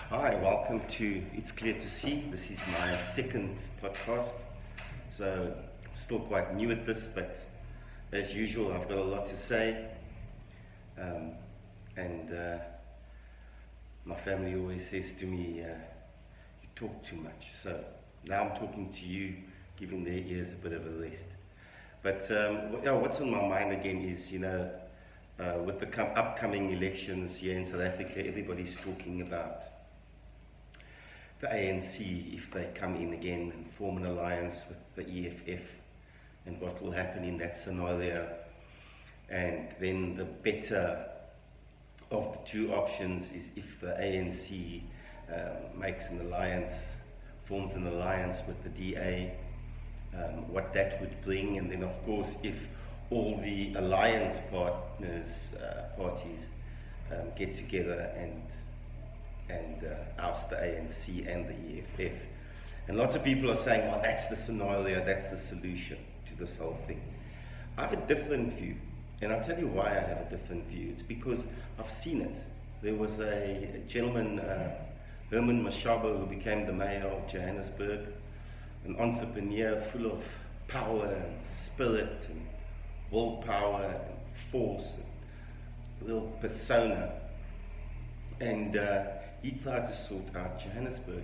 Hi, welcome to It's Clear to See. This is my second podcast, so I'm still quite new at this, but as usual, I've got a lot to say, and my family always says to me, you talk too much. So now I'm talking to you, giving their ears a bit of a rest. But what's on my mind again is, with the upcoming elections here in South Africa, everybody's talking about the ANC, if they come in again and form an alliance with the EFF, and what will happen in that scenario. And then the better of the two options is if the ANC forms an alliance with the DA, what that would bring. And then of course, if all the alliance parties get together and oust the ANC and the EFF. And lots of people are saying, well, that's the scenario, that's the solution to this whole thing. I have a different view, and I'll tell you why I have a different view. It's because I've seen it. There was a gentleman, Herman Mashaba, who became the mayor of Johannesburg, an entrepreneur full of power and spirit and willpower and force and real persona. And he tried to sort out Johannesburg,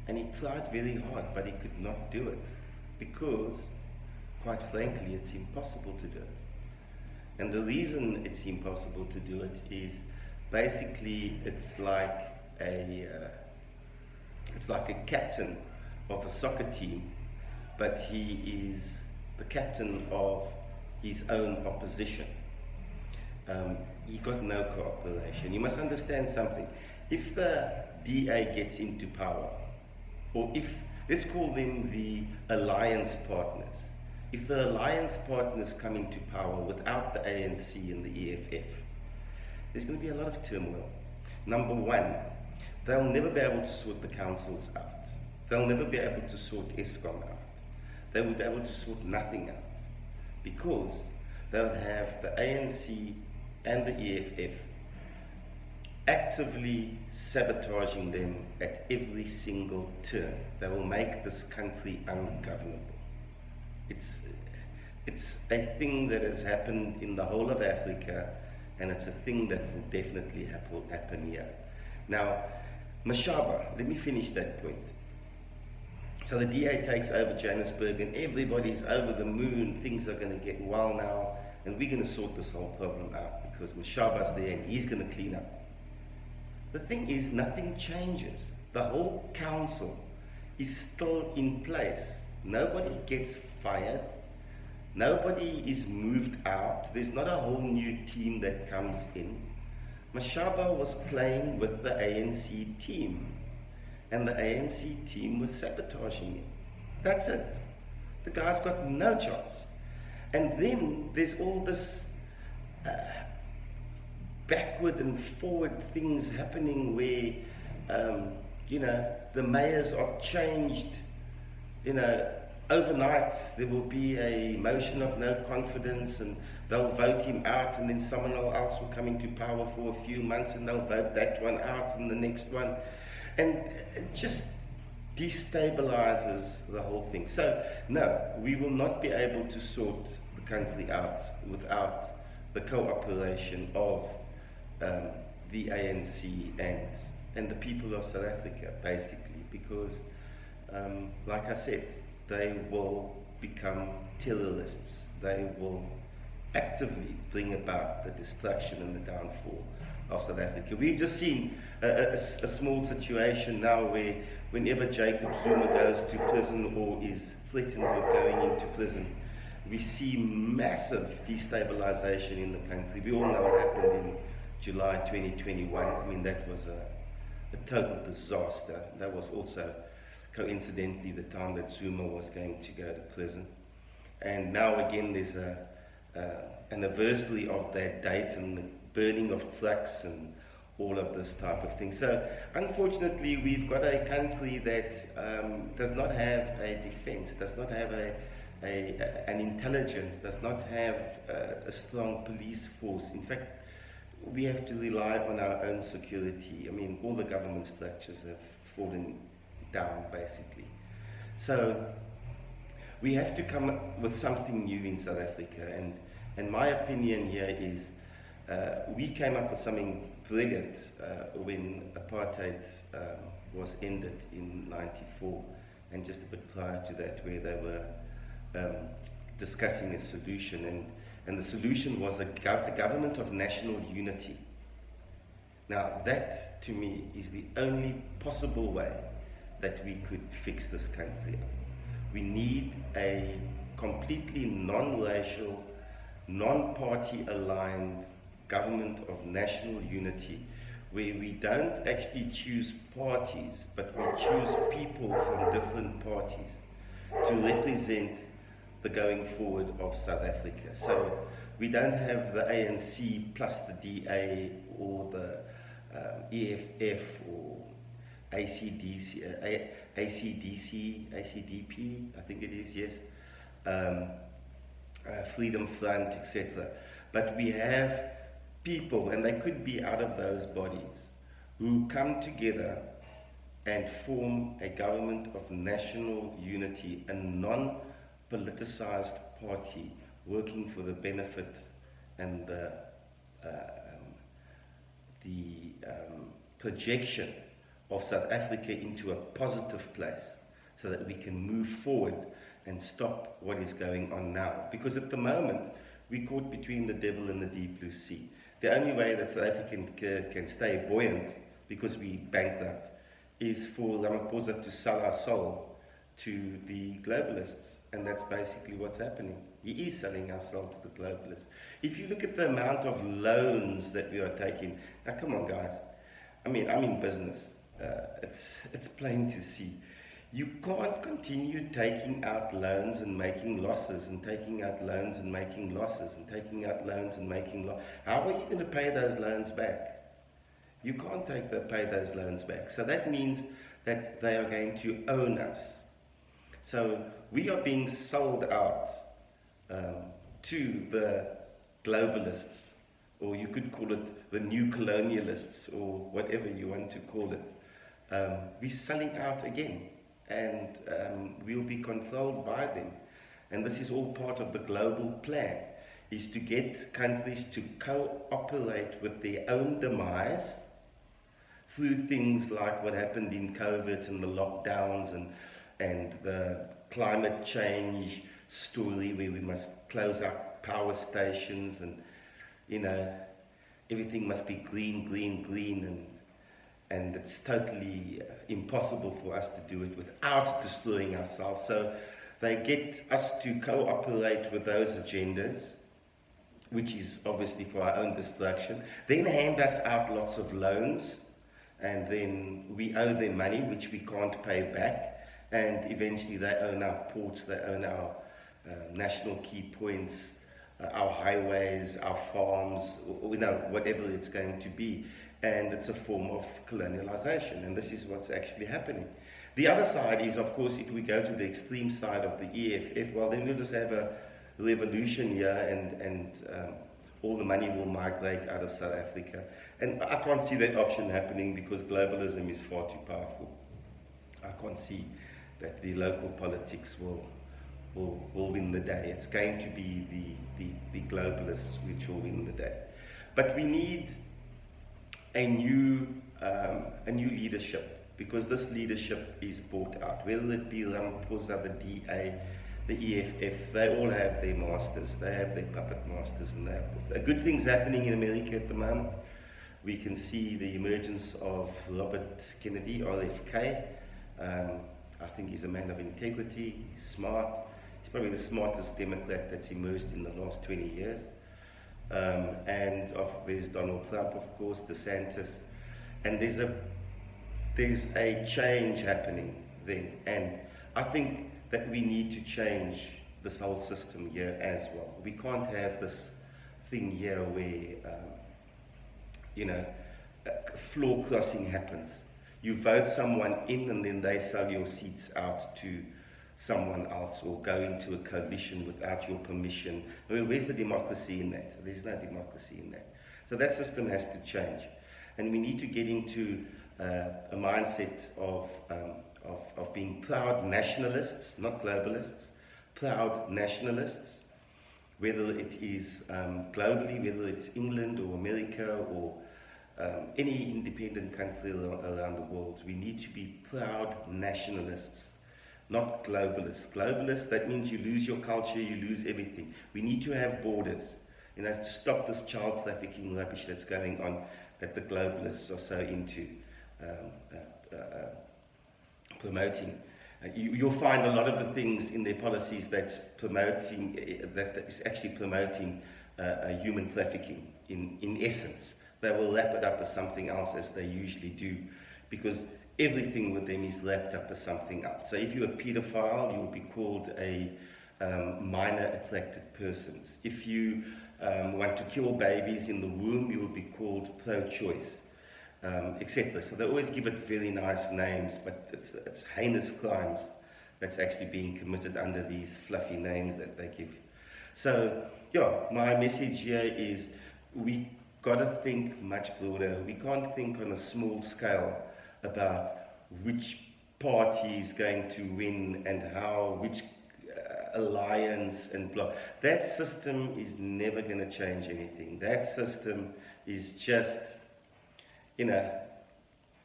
and he tried very hard, but he could not do it because, quite frankly, it's impossible to do it. And the reason it's impossible to do it is basically it's like a captain of a soccer team, but he is the captain of his own opposition. He got no cooperation. You must understand something. If the DA gets into power, or if, let's call them the alliance partners, if the alliance partners come into power without the ANC and the EFF, there's going to be a lot of turmoil. Number one, they'll never be able to sort the councils out. They'll never be able to sort Eskom out. They will be able to sort nothing out because they'll have the ANC and the EFF actively sabotaging them at every single turn. They will make this country ungovernable. It's a thing that has happened in the whole of Africa, and it's a thing that will definitely happen here. Now, Mashaba, let me finish that point. So the DA takes over Johannesburg and everybody's over the moon, things are going to get well now, and we're going to sort this whole problem out because Mashaba's there and he's going to clean up. The thing is, nothing changes. The whole council is still in place. Nobody gets fired. Nobody is moved out. There's not a whole new team that comes in. Mashaba was playing with the ANC team, and the ANC team was sabotaging him. That's it. The guy's got no chance. And then there's all this backward and forward things happening where, the mayors are changed. Overnight there will be a motion of no confidence and they'll vote him out, and then someone else will come into power for a few months and they'll vote that one out and the next one. And it just destabilizes the whole thing. So, no, we will not be able to sort the country out without the cooperation of the ANC and the people of South Africa, basically, because, like I said, they will become terrorists. They will actively bring about the destruction and the downfall of South Africa. We've just seen a small situation now where whenever Jacob Zuma goes to prison or is threatened with going into prison, we see massive destabilization in the country. We all know what happened in July 2021. I mean, that was a total disaster. That was also coincidentally the time that Zuma was going to go to prison. And now again there's an anniversary of that date and the burning of trucks and all of this type of thing. So unfortunately we've got a country that does not have a defense, does not have an intelligence, does not have a strong police force. In fact, we have to rely on our own security. I mean, all the government structures have fallen down, basically. So we have to come up with something new in South Africa, and my opinion here is we came up with something brilliant when apartheid was ended in '94, and just a bit prior to that, where they were discussing a solution, and the solution was a government of national unity. Now, that to me is the only possible way that we could fix this country up. We need a completely non-racial, non-party aligned government of national unity, where we don't actually choose parties, but we choose people from different parties to represent the going forward of South Africa. So we don't have the ANC plus the DA or the EFF or ACDP, I think it is, yes, Freedom Front, etc. But we have people, and they could be out of those bodies, who come together and form a government of national unity, a non-politicized party working for the benefit and the projection of South Africa into a positive place, so that we can move forward and stop what is going on now. Because at the moment, we're caught between the devil and the deep blue sea. The only way that South Africa can stay buoyant, because we bankrupt, is for Ramaphosa to sell our soul to the globalists. And that's basically what's happening. He is selling our soul to the globalists. If you look at the amount of loans that we are taking, now come on guys, I mean, I'm in business. It's plain to see. You can't continue taking out loans and making losses, and taking out loans and making losses, and taking out loans and making losses. How are you going to pay those loans back? You can't pay those loans back. So that means that they are going to own us. So we are being sold out to the globalists, or you could call it the new colonialists, or whatever you want to call it. We're selling out again, and we'll be controlled by them. And this is all part of the global plan, is to get countries to cooperate with their own demise through things like what happened in COVID and the lockdowns and the climate change story, where we must close up power stations, and everything must be green, green, green, and it's totally impossible for us to do it without destroying ourselves. So they get us to cooperate with those agendas, which is obviously for our own destruction, then hand us out lots of loans, and then we owe them money which we can't pay back, and eventually they own our ports, they own our national key points, our highways, our farms, whatever it's going to be. And it's a form of colonialization, and this is what's actually happening. The other side is, of course, if we go to the extreme side of the EFF, well, then we'll just have a revolution here, and all the money will migrate out of South Africa. And I can't see that option happening, because globalism is far too powerful. I can't see that the local politics will win the day. It's going to be the globalists which will win the day. But we need a new leadership, because this leadership is bought out. Whether it be Ramaphosa, the DA, the EFF, they all have their masters. They have their puppet masters, and they have good things happening in America at the moment. We can see the emergence of Robert Kennedy, RFK. I think he's a man of integrity. He's smart. He's probably the smartest Democrat that's emerged in the last 20 years. There's Donald Trump, of course, DeSantis, and there's a change happening then, and I think that we need to change this whole system here as well. We can't have this thing here where floor crossing happens. You vote someone in, and then they sell your seats out to someone else, or go into a coalition without your permission. I mean, where's the democracy in that? There's no democracy in that. So that system has to change. And we need to get into a mindset of being proud nationalists, not globalists, proud nationalists, whether it is globally, whether it's England or America or any independent country around the world. We need to be proud nationalists, not globalists. Globalists, that means you lose your culture, you lose everything. We need to have borders, to stop this child trafficking rubbish that's going on, that the globalists are so into promoting. You'll find a lot of the things in their policies that's promoting, that is actually promoting human trafficking in essence. They will wrap it up as something else, as they usually do, because everything with them is wrapped up as something else. So if you're a pedophile, you'll be called a minor attracted persons. If you want to kill babies in the womb, you will be called pro-choice, etc. So they always give it very nice names, but it's heinous crimes that's actually being committed under these fluffy names that they give. So, yeah, my message here is we got to think much broader. We can't think on a small scale about which party is going to win and how, which alliance and blah. That system is never going to change anything. That system is just,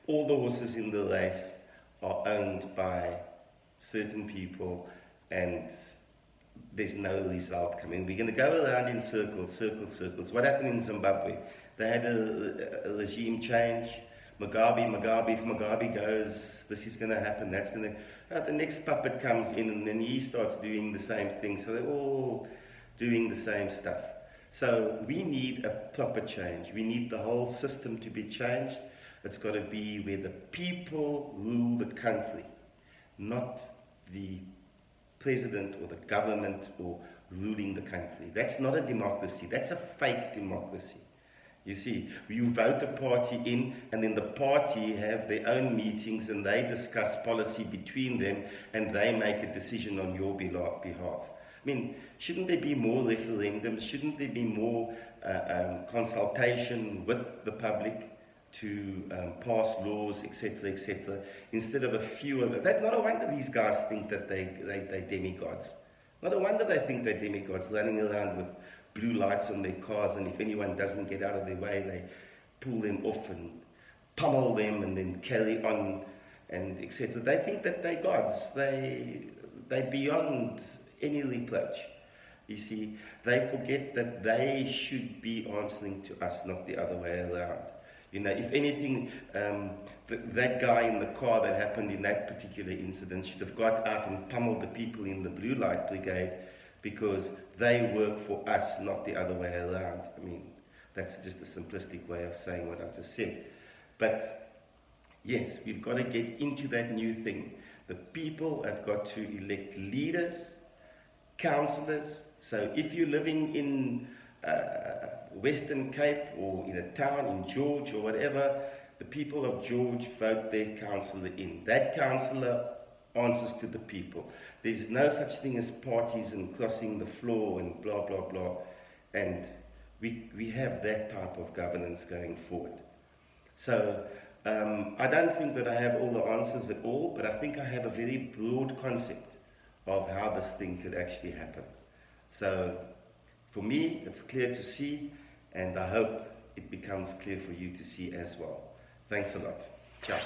all the horses in the race are owned by certain people, and there's no result coming. We're going to go around in circles. What happened in Zimbabwe? They had a regime change. If Mugabe goes, this is going to happen, that's going to... the next puppet comes in, and then he starts doing the same thing. So they're all doing the same stuff. So we need a proper change. We need the whole system to be changed. It's got to be where the people rule the country, not the president or the government or ruling the country. That's not a democracy. That's a fake democracy. You see, you vote a party in, and then the party have their own meetings, and they discuss policy between them, and they make a decision on your behalf. I mean, shouldn't there be more referendums? Shouldn't there be more consultation with the public to pass laws, etc., etc., instead of a few of them? That's not a wonder these guys think that they're demigods. Not a wonder they think they're demigods, running around with blue lights on their cars, and if anyone doesn't get out of their way, they pull them off and pummel them and then carry on, and etc. They think that they're gods. They're beyond any reproach. You see, they forget that they should be answering to us, not the other way around. If anything, that guy in the car that happened in that particular incident should have got out and pummeled the people in the blue light brigade, because they work for us, not the other way around. I mean, that's just a simplistic way of saying what I've just said. But yes, we've got to get into that new thing. The people have got to elect leaders, councillors. So if you're living in Western Cape or in a town in George or whatever, the people of George vote their councillor in. That councillor answers to the people. There's no such thing as parties and crossing the floor and blah, blah, blah. And we have that type of governance going forward. So I don't think that I have all the answers at all, but I think I have a very broad concept of how this thing could actually happen. So for me, it's clear to see, and I hope it becomes clear for you to see as well. Thanks a lot. Ciao.